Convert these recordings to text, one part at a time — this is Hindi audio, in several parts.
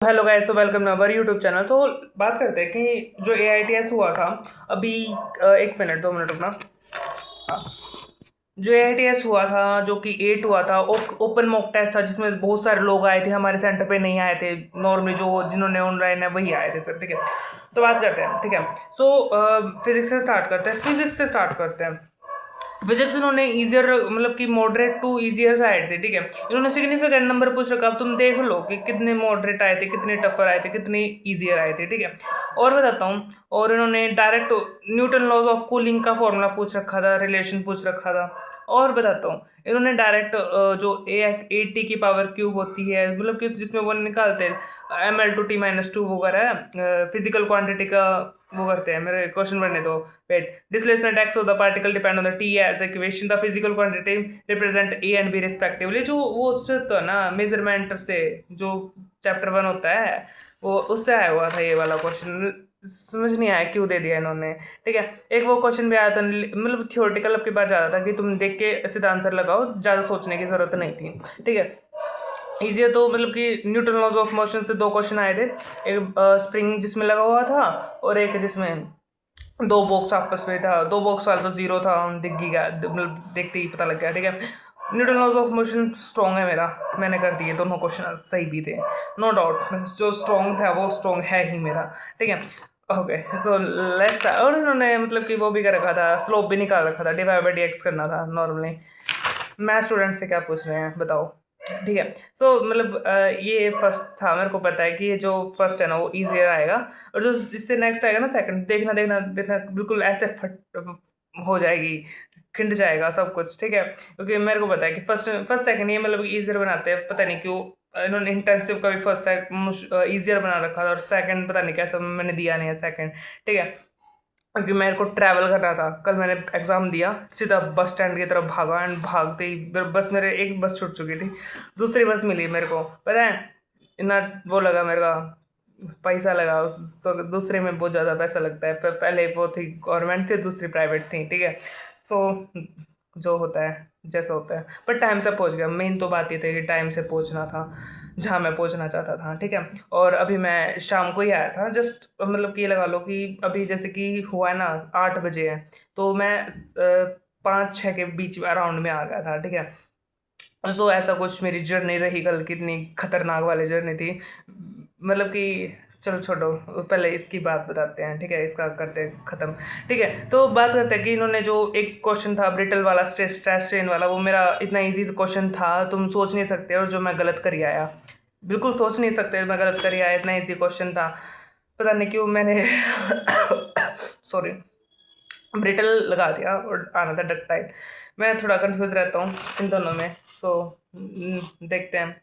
हेलो गाइस, तो welcome to our YouTube channel. तो बात करते हैं कि जो AITS हुआ था अभी। एक मिनट, 2 मिनट रुकना। हाँ, जो AITS हुआ था, जो कि 8 हुआ था, ओपन मॉक टेस्ट था जिसमें बहुत सारे लोग आए थे, हमारे सेंटर पे नहीं आए थे। नॉर्मली जो जिन्होंने ऑनलाइन है वही आए थे सर, ठीक है। तो बात करते हैं, ठीक है। सो फिजिक्स से स्टार्ट करते हैं, फिजिक्स से स्टार्ट करते हैं। फिजिक्स इन्होंने इजियर मतलब कि मॉडरेट टू इजियर साइड थे, ठीक है। इन्होंने सिग्निफिकेंट नंबर पूछ रखा। अब तुम देख लो कि कितने मॉडरेट आए थे, कितने टफर आए थे, कितने इजियर आए थे, ठीक है। और बताता हूँ, और इन्होंने direct Newton laws of cooling का फॉर्मूला पूछ रखा था, रिलेशन पूछ रखा था। और बताता हूँ, इन्होंने डायरेक्ट जो A80 की पावर क्यूब होती है, मतलब कि जिसमें वो निकालते हैं ML2T-2 वगैरह, फिजिकल क्वांटिटी का वो करते हैं। मेरे क्वेश्चन पढ़ने दो। Wait, displacement x of the particle depend on the t as equation, the physical quantity represent a and b respectively। जो वो उससे तो है ना, मेजरमेंट से जो चैप्टर 1 होता है, वो उससे आया हुआ था ये वाला क्वेश्चन। समझ नहीं आया क्यों दे दिया इन्होंने, ठीक है। एक वो क्वेश्चन भी आया था, मतलब थियोरेटिकल अब की बात ज़्यादा था कि तुम देख के सीधा आंसर लगाओ, ज़्यादा सोचने की जरूरत नहीं थी, ठीक है। इजी है तो मतलब कि न्यूटन लॉज ऑफ मोशन से दो क्वेश्चन आए थे। एक स्प्रिंग जिसमें लगा हुआ था, और एक जिसमें दो बॉक्स आपस में था। दो बॉक्स वाला तो जीरो था, दिख गया, मतलब देखते ही पता लग गया, ठीक है। Newton laws of motion strong है मेरा, मैंने कर दिए दोनों क्वेश्चन, सही भी थे, नो डाउट। जो स्ट्रॉन्ग था वो स्ट्रॉन्ग है ही मेरा, ठीक है। Okay, so let's. और इन्होंने मतलब कि वो भी कर रखा था, स्लोप भी निकाल रखा था, डिवाइड बाई dx करना था नॉर्मली। मैं स्टूडेंट से क्या पूछ रहे हैं बताओ, ठीक है। सो मतलब ये फर्स्ट था, मेरे को पता है कि ये जो फर्स्ट है ना वो इजियर आएगा। और जो इससे नेक्स्ट आएगा ना सेकंड, देखना देखना देखना, बिल्कुल ऐसे फट हो जाएगी, खिंड जाएगा सब कुछ, ठीक है। क्योंकि मेरे को पता है कि फर्स्ट फर्स्ट सेकंड ये मतलब इजियर बनाते हैं, पता नहीं क्यों। इन्होंने इंटेंसिव का भी फर्स्ट इजियर बना रखा था, और सेकंड पता नहीं कैसा मैंने दिया नहीं है सेकंड, ठीक है। क्योंकि मेरे को ट्रैवल करना था, कल मैंने एग्ज़ाम दिया, सीधा बस स्टैंड की तरफ भागा, एंड भागते ही बस, मेरे एक बस छूट चुकी थी, दूसरी बस मिली मेरे को, पता है। इतना वो लगा मेरे का, पैसा लगा दूसरे में बहुत ज़्यादा पैसा लगता है। पहले वो थी गवर्नमेंट थी, दूसरी प्राइवेट थी, ठीक है। सो जो होता है जैसा होता है, पर टाइम से पहुंच गया। मेन तो बात ये थी कि टाइम से पहुंचना था जहाँ मैं पहुंचना चाहता था, ठीक है। और अभी मैं शाम को ही आया था, जस्ट मतलब कि ये लगा लो कि अभी जैसे कि हुआ है ना, 8 बजे है, तो मैं 5-6 के बीच में अराउंड में आ गया था, ठीक है। सो ऐसा कुछ मेरी जर्नी रही कल, कितनी खतरनाक वाली जर्नी थी, मतलब कि चलो छोड़ो, पहले इसकी बात बताते हैं, ठीक है, इसका करते हैं ख़त्म, ठीक है। तो बात करते हैं कि इन्होंने जो एक क्वेश्चन था ब्रिटल वाला, स्ट्रेस स्ट्रेस स्ट्रेन वाला, वो मेरा इतना इजी क्वेश्चन था, तुम सोच नहीं सकते, और जो मैं गलत कर आया, बिल्कुल सोच नहीं सकते मैं गलत कर आया, इतना इजी क्वेश्चन था। पता नहीं क्यों मैंने सॉरी, ब्रिटल लगा दिया और आना था डक्टाइल। मैं थोड़ा कंफ्यूज रहता हूँ इन दोनों में। सो देखते हैं।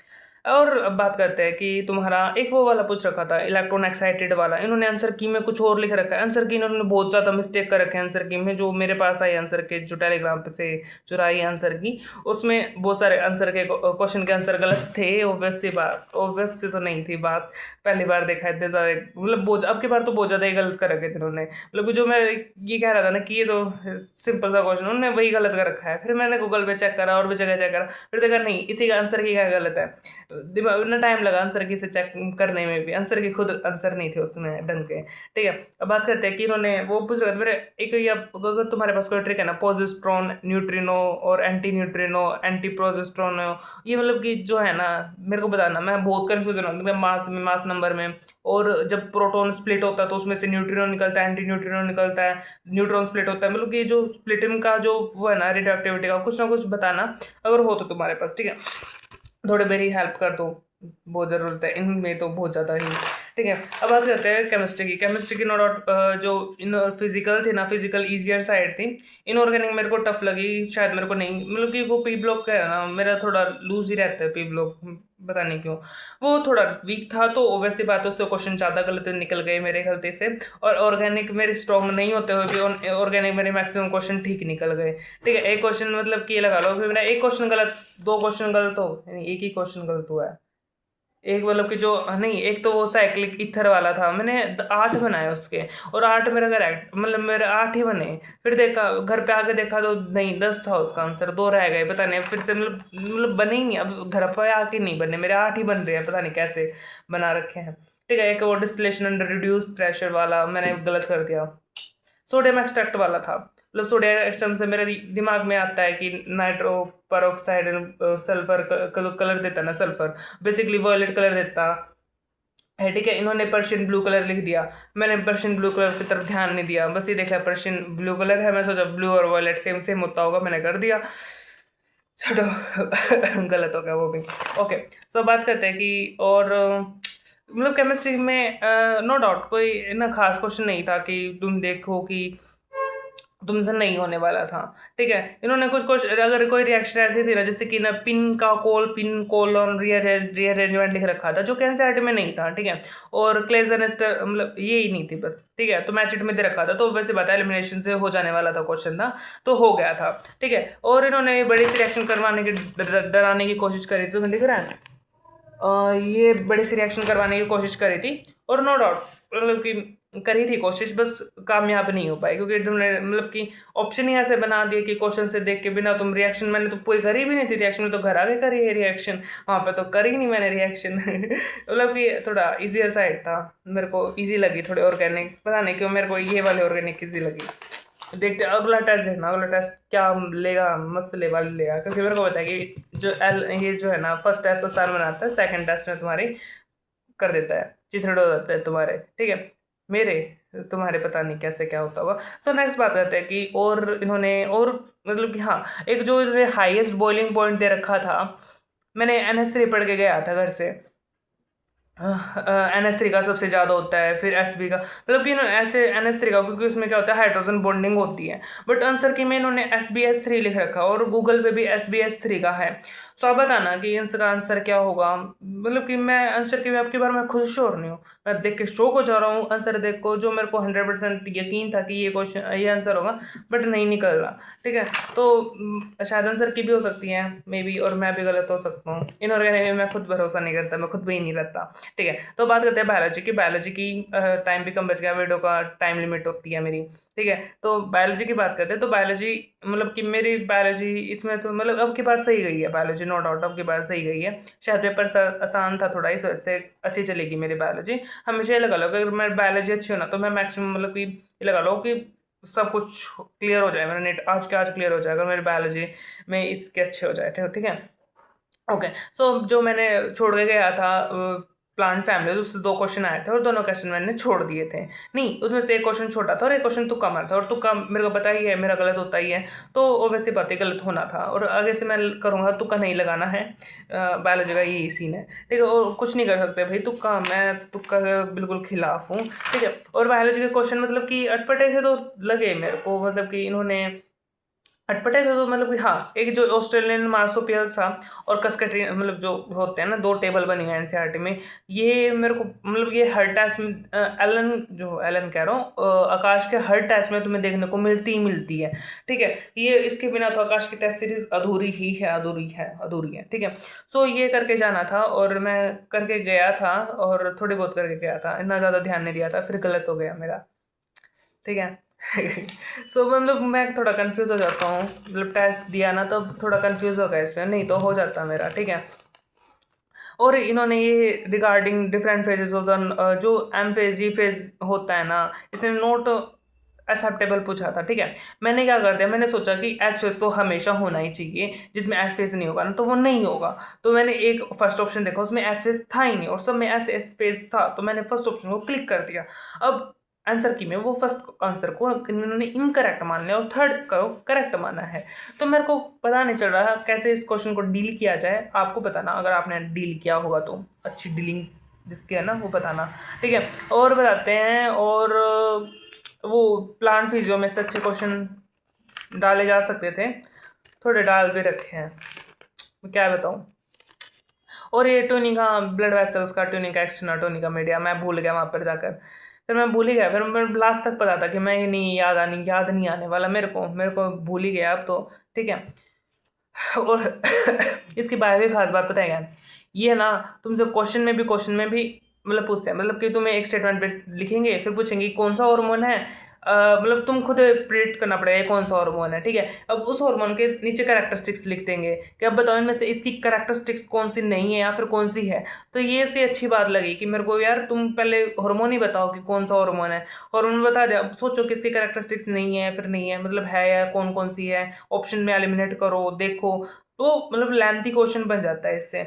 और अब बात करते हैं कि तुम्हारा एक वो वाला पूछ रखा था, इलेक्ट्रॉन एक्साइटेड वाला, इन्होंने आंसर की में कुछ और लिख रखा है। आंसर की इन्होंने बहुत ज़्यादा मिस्टेक कर रखे हैं आंसर की में, जो मेरे पास आई आंसर के, जो टेलीग्राम पे से चुराई आंसर की, उसमें बहुत सारे आंसर के क्वेश्चन के आंसर गलत थे। ऑब्वियस सी बात, ऑब्वियस सी तो नहीं थी बात, पहली बार देखा है इतने ज़्यादा, मतलब बहुत, अब की बार तो बहुत ज़्यादा ही गलत कर रखे थे इन्होंने। मतलब जो मैं ये कह रहा था ना कि ये तो सिंपल सा क्वेश्चन, उन्होंने वही गलत कर रखा है। फिर मैंने गूगल पे चेक करा और भी जगह चेक करा, फिर देखा नहीं, इसी का आंसर की क्या गलत है। दिमाग इतना टाइम लगा आंसर की से चेक करने में भी, आंसर की खुद आंसर नहीं थे उसमें ढंग के, ठीक है। अब बात करते हैं कि इन्होंने वो पूछ रहे थे मेरे, एक ये अगर तुम्हारे पास कोई ट्रिक है ना, पोजिस्ट्रॉन, न्यूट्रिनो और एंटी न्यूट्रिनो, एंटी प्रोजेस्ट्रॉन, ये मतलब कि जो है ना, मेरे को बताना, मैं बहुत कन्फ्यूजन हूँ मास में, मास नंबर में। और जब प्रोटॉन स्प्लिट होता है तो उसमें से न्यूट्रिनो निकलता है, एंटी न्यूट्रिनो निकलता है, न्यूट्रॉन स्प्लिट होता है, मतलब कि जो स्प्लिटिंग का जो वो है ना, रेडियो एक्टिविटी का, कुछ ना कुछ बताना अगर हो तो तुम्हारे पास, ठीक है। थोड़ी मेरी हेल्प कर दो, बहुत ज़रूरत है इनमें तो, बहुत ज़्यादा ही, ठीक है। अब बात करते हैं केमिस्ट्री की। केमिस्ट्री की नो डाउट जो इन फिजिकल थी ना, फिजिकल ईजियर साइड थी। इनऑर्गेनिक मेरे को टफ लगी, शायद मेरे को नहीं, मतलब कि वो पी ब्लॉक का है ना, मेरा थोड़ा लूज ही रहता है पी ब्लॉक, पता नहीं क्यों। वो थोड़ा वीक था, तो ओवैसी बात है, उससे क्वेश्चन ज़्यादा गलत निकल गए मेरे गलती से। और ऑर्गेनिक मेरे स्ट्रॉन्ग नहीं होते हुए भी ऑर्गेनिक मेरे मैक्सिमम क्वेश्चन ठीक निकल गए, ठीक है। एक क्वेश्चन मतलब कि ये लगा लो, फिर मेरा एक क्वेश्चन गलत, दो क्वेश्चन गलत हो, यानी एक ही क्वेश्चन गलत हुआ है, एक मतलब कि जो नहीं, एक तो वो साइक्लिक ईथर वाला था, मैंने 8 बनाए उसके, और 8 मेरा करेक्ट, मतलब मेरे 8 ही बने। फिर देखा घर पे आके देखा तो नहीं, 10 था उसका आंसर, 2 रह गए, पता नहीं फिर से मतलब बने ही नहीं, अब घर पे आके नहीं बने, मेरे 8 ही बन रहे हैं, पता नहीं कैसे बना रखे हैं। ठीक है, एक वो डिस्टिलेशन अंडर रिड्यूस्ड प्रेशर वाला मैंने गलत कर दिया। सोडियम एक्सट्रैक्ट वाला था, मतलब सोडियम एक्सट्रैक्ट से मेरे दिमाग में आता है कि नाइट्रो पेरोक्साइड सल्फर कलर देता ना, सल्फर बेसिकली वॉयलेट कलर देता है। ठीक है, इन्होंने पर्शियन ब्लू कलर लिख दिया, मैंने पर्शियन ब्लू कलर की तरफ ध्यान नहीं दिया, बस ये देखा पर्शियन ब्लू कलर है, मैं सोचा ब्लू और वॉयलेट सेम सेम होता होगा, मैंने कर दिया, छोड़ो। गलत हो गया वो भी। ओके, सो बात करते हैं कि और मतलब केमिस्ट्री में नो डाउट कोई ना खास क्वेश्चन नहीं था कि तुम देखो कि तुमसे नहीं होने वाला था। ठीक है, इन्होंने कुछ अगर कोई रिएक्शन ऐसी थी ना, जैसे कि ना पिन कोलोन रीअरेंजमेंट लिख रखा था, जो कि एनसीईआरटी में नहीं था। ठीक है, और क्लेजनेस्टर मतलब ये ही नहीं थी बस। ठीक है, तो मैचिट में दे रखा था, तो वैसे बात है एलिमिनेशन से हो जाने वाला था क्वेश्चन था, तो हो गया था। ठीक है, और इन्होंने बड़ी सी रिएक्शन करवाने की डराने की कोशिश करी थी, तुम्हें दिख रहा है, ये बड़ी सी रिएक्शन करवाने की कोशिश करी थी, और नो डाउट मतलब कि करी थी कोशिश, बस कामयाब नहीं हो पाई, क्योंकि तुमने मतलब कि ऑप्शन ही ऐसे बना दिए कि क्वेश्चन से देख के बिना तुम रिएक्शन, मैंने तो पूरी करी भी नहीं थी रिएक्शन में, तो घर आके करी है रिएक्शन, वहाँ पे तो करी नहीं मैंने रिएक्शन। मतलब कि थोड़ा इजियर साइड था, मेरे को इजी लगी थोड़ी ऑर्गेनिक, पता नहीं क्यों मेरे को ये वाली ऑर्गेनिक इजी लगी। देखते अगला टेस्ट देखना, अगला टेस्ट क्या लेगा, मस्त लेवल लेगा, क्योंकि मेरे को पता है कि ये जो है ना, फर्स्ट टेस्ट आसान बनाता है, सेकंड टेस्ट में तुम्हारी कर देता है, चिथड़े हो जाते हैं तुम्हारे। ठीक है, मेरे तुम्हारे पता नहीं कैसे क्या होता होगा। तो नेक्स्ट बात करते हैं कि और इन्होंने और मतलब कि हाँ, एक जो हाईएस्ट बॉइलिंग पॉइंट दे रखा था, मैंने NH3 पढ़ के गया था घर से, NH3 का सबसे ज़्यादा होता है, फिर SB का, मतलब कि ऐसे NH3 का, क्योंकि उसमें क्या होता है हाइड्रोजन बॉन्डिंग होती है, बट आंसर की में इन्होंने SbS3 लिख रखा, और गूगल पे भी SbS3 का है। सो आप बताना कि इसका आंसर क्या होगा, मतलब कि मैं आंसर की आपकी बार मैं खुद श्योर नहीं हूँ, मैं देख के शौक हो जा रहा हूँ आंसर देख को, जो मेरे को 100% यकीन था कि ये क्वेश्चन ये आंसर होगा, बट नहीं निकल रहा। ठीक है, तो शायद आंसर की भी हो सकती है मे बी, और मैं भी गलत हो सकता हूँ, इनऑर्गेनिक में मैं खुद भरोसा नहीं करता, मैं खुद भी नहीं रहता। ठीक है, तो बात करते हैं बायोलॉजी की टाइम भी कम बच गया, वीडियो का टाइम लिमिट होती है मेरी। ठीक है, तो बायोलॉजी की बात करते हैं, तो बायोलॉजी मतलब कि मेरी बायोलॉजी इसमें तो मतलब अब की बार सही गई है बायोलॉजी, नो डाउट अब की बार सही गई है, शायद पेपर आसान था थोड़ा, इस वजह से अच्छी चलेगी मेरी बायोलॉजी। हमेशा ये लगा लो कि अगर मेरी बायोलॉजी अच्छी हो ना, तो मैं मैक्सिमम मतलब कि ये लगा लो कि सब कुछ क्लियर हो जाए, मेरा नेट आज के आज क्लियर हो जाए, अगर मेरी बायोलॉजी में इसके अच्छे हो जाए। ठीक है, ओके, सो जो मैंने छोड़ के गया था प्लांट फैमिली, उससे 2 क्वेश्चन आए थे, और दोनों क्वेश्चन मैंने छोड़ दिए थे, नहीं उसमें से एक क्वेश्चन छोटा था और एक क्वेश्चन तुक्का मारा था, और तुक्का मेरे को पता ही है मेरा गलत होता ही है, तो ओबियसली बात है गलत होना था, और आगे से मैं करूँगा तुक्का नहीं लगाना है, बायोलॉजी का यही सीन है। ठीक है, और कुछ नहीं कर सकते भाई, तुक्का मैं तुक्का के बिल्कुल खिलाफ हूँ। ठीक है, और बायोलॉजी के क्वेश्चन मतलब कि अटपटे से तो लगे मेरे को, मतलब कि इन्होंने अटपटे थे, तो मतलब कि हाँ, एक जो ऑस्ट्रेलियन मार्सोपियल था और कस्कटी, मतलब जो होते हैं ना 2 टेबल बनी हुई है एनसीईआरटी में, ये मेरे को मतलब ये हर टेस्ट में एलन कह रहा हूँ, आकाश के हर टेस्ट में तुम्हें देखने को मिलती ही मिलती है। ठीक है, ये इसके बिना तो आकाश की टेस्ट सीरीज अधूरी ही है, अधूरी है। ठीक है, सो ये करके जाना था, और मैं करके गया था, और थोड़ी बहुत करके गया था, इतना ज़्यादा ध्यान नहीं दिया था, फिर गलत हो गया मेरा। ठीक है। सो मतलब मैं थोड़ा कंफ्यूज हो जाता हूँ, मतलब टेस्ट दिया ना तो थोड़ा कंफ्यूज हो गया इसमें, नहीं तो हो जाता मेरा। ठीक है, और इन्होंने ये regarding different phases of the जो एम फेज जी फेज होता है ना, इसने नोट एक्सेप्टेबल पूछा था। ठीक है, मैंने क्या कर दिया, मैंने सोचा कि एस फेज तो हमेशा होना ही चाहिए, जिसमें एस फेज नहीं होगा ना तो वो नहीं होगा, तो मैंने एक फर्स्ट ऑप्शन देखा उसमें एस फेज था ही नहीं, और सब में एस फेज था, तो मैंने फर्स्ट ऑप्शन को क्लिक कर दिया। अब आंसर की में वो फर्स्ट आंसर को इन्होंने इनकरेक्ट मान लिया और थर्ड को करेक्ट माना है, तो मेरे को पता नहीं चल रहा कैसे इस क्वेश्चन को डील किया जाए। आपको बताना अगर आपने डील किया होगा तो, अच्छी डीलिंग जिसकी है ना वो बताना। ठीक है, और बताते हैं, और वो प्लांट फिजियो में से अच्छे क्वेश्चन डाले जा सकते थे, थोड़े डाल भी रखे हैं, मैं क्या बताऊँ। और ये टूनिका ब्लड वेसल्स का, टूनिका एक्सटर्नल, टूनिका मीडिया, मैं भूल गया वहाँ पर जाकर, फिर मैं भूल ही गया, फिर मैं लास्ट तक पता था कि मैं ये नहीं याद नहीं आने वाला मेरे को भूल ही गया अब तो। ठीक है, और इसकी बायो की खास बात पता है क्या, ये ना तुमसे क्वेश्चन में भी मतलब पूछते हैं, मतलब कि तुम्हें एक स्टेटमेंट पे लिखेंगे, फिर पूछेंगे कौन सा हार्मोन है, मतलब तुम खुद प्रिडिक्ट करना पड़ेगा ये कौन सा हार्मोन है, ठीक है। अब उस हार्मोन के नीचे कैरेक्टरिस्टिक्स लिख देंगे कि अब बताओ इनमें से इसकी कैरेक्टरिस्टिक्स कौन सी नहीं है या फिर कौन सी है। तो ये से अच्छी बात लगी कि मेरे को यार तुम पहले हार्मोन ही बताओ कि कौन सा हार्मोन है, हार्मोन बता दिया, अब सोचो किसकी कैरेक्टरिस्टिक्स नहीं है फिर नहीं है, मतलब है या कौन कौन सी है, ऑप्शन में एलिमिनेट करो देखो। तो मतलब लेंथी क्वेश्चन बन जाता है इससे,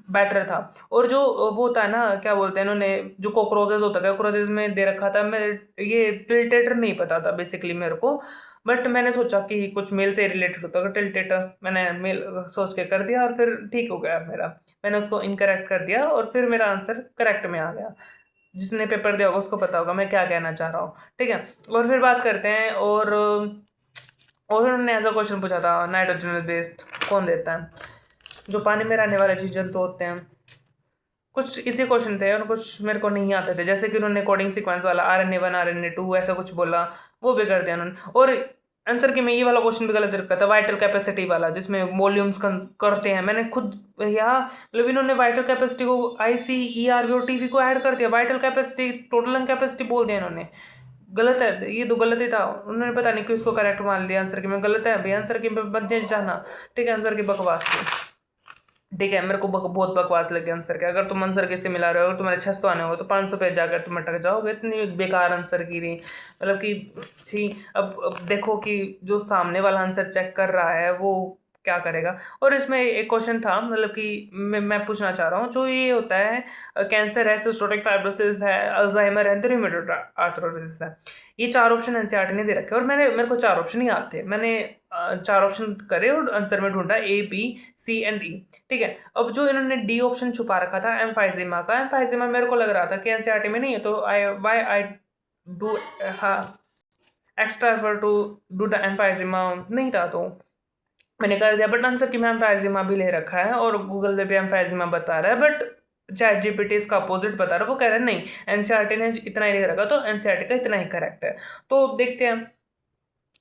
बेटर था। और जो वो होता है ना, क्या बोलते हैं इन्होंने, जो कॉकरोचेस होता है, कॉकरोचेस में दे रखा था, मैं ये टिल्टेटर नहीं पता था बेसिकली मेरे को, बट मैंने सोचा कि कुछ मेल से रिलेटेड होता है टिल्टेटर, मैंने मेल सोच के कर दिया और फिर ठीक हो गया मेरा। मैंने उसको इनकरेक्ट कर दिया और फिर मेरा आंसर करेक्ट में आ गया। जिसने पेपर दिया होगा उसको पता होगा मैं क्या कहना चाह रहा हूँ, ठीक है। और फिर बात करते हैं, और उन्होंने ऐसा क्वेश्चन पूछा था, नाइट्रोजन बेस्ड कौन देता है, जो पानी में रहने वाले जीव जंतु होते हैं। कुछ इसी क्वेश्चन थे और कुछ मेरे को नहीं आते थे, जैसे कि उन्होंने कोडिंग सीक्वेंस वाला RNA1 RNA2 ऐसा कुछ बोला, वो भी कर दिया उन्होंने। और आंसर की में ये वाला क्वेश्चन भी गलत रखा था, वाइटल कैपेसिटी वाला, जिसमें वॉल्यूम्स करते हैं, मैंने खुद यहाँ मतलब इन्होंने वाइटल कैपेसिटी को ICERV को ऐड कर दिया, vital capacity total lung capacity बोल दिया इन्होंने। गलत है ये, तो गलत ही था, उन्होंने पता नहीं क्यों इसको करेक्ट मान लिया आंसर की में, गलत है भाई, आंसर की में बंदे जाना, ठीक है। आंसर की बकवास थी, ठीक है। मेरे को बहुत बकवास लगे आंसर के, अगर तुम आंसर कैसे मिला रहे हो, अगर तुम्हारे 600 आने हो तो 500 पे जाकर तुम अटक जाओगे, इतनी बेकार आंसर की थी, मतलब कि छी। अब देखो कि जो सामने वाला आंसर चेक कर रहा है वो क्या करेगा। और इसमें एक क्वेश्चन था, मतलब कि मैं पूछना चाह रहा हूँ, जो ये होता है कैंसर है, सिस्टोटिक फाइब्रोसिस है, अल्जाइमर है, रूमेटॉइड आर्थराइटिस है, ये चार ऑप्शन एनसीईआरटी ने दे रखे और मेरे को चार ऑप्शन ही आते हैं, मैंने चार ऑप्शन करे और आंसर में ढूंढा A B C and E, ठीक है। अब जो इन्होंने डी ऑप्शन छुपा रखा था एम्फाइजिमा का, एम्फाइजिमा मेरे को लग रहा था कि एनसीईआरटी में नहीं है, तो आई डू हाँ extra effort to do the emphysema, नहीं था तो मैंने कर दिया। बट आंसर की में एम्फाइजिमा भी ले रखा है और गूगल पे भी एम्फाइजिमा बता रहा है, बट चैट जीपीटी इसका अपोजिट बता रहा है, वो कह रहा है नहीं एनसीईआरटी ने इतना ही लिख रखा, तो एनसीईआरटी का इतना ही करेक्ट है। तो देखते हैं,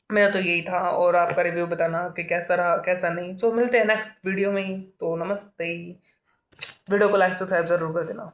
मेरा तो यही था, और आपका रिव्यू बताना कि कैसा रहा कैसा नहीं। तो मिलते हैं नेक्स्ट वीडियो में ही, तो नमस्ते। वीडियो को लाइक सब्सक्राइब जरूर कर देना।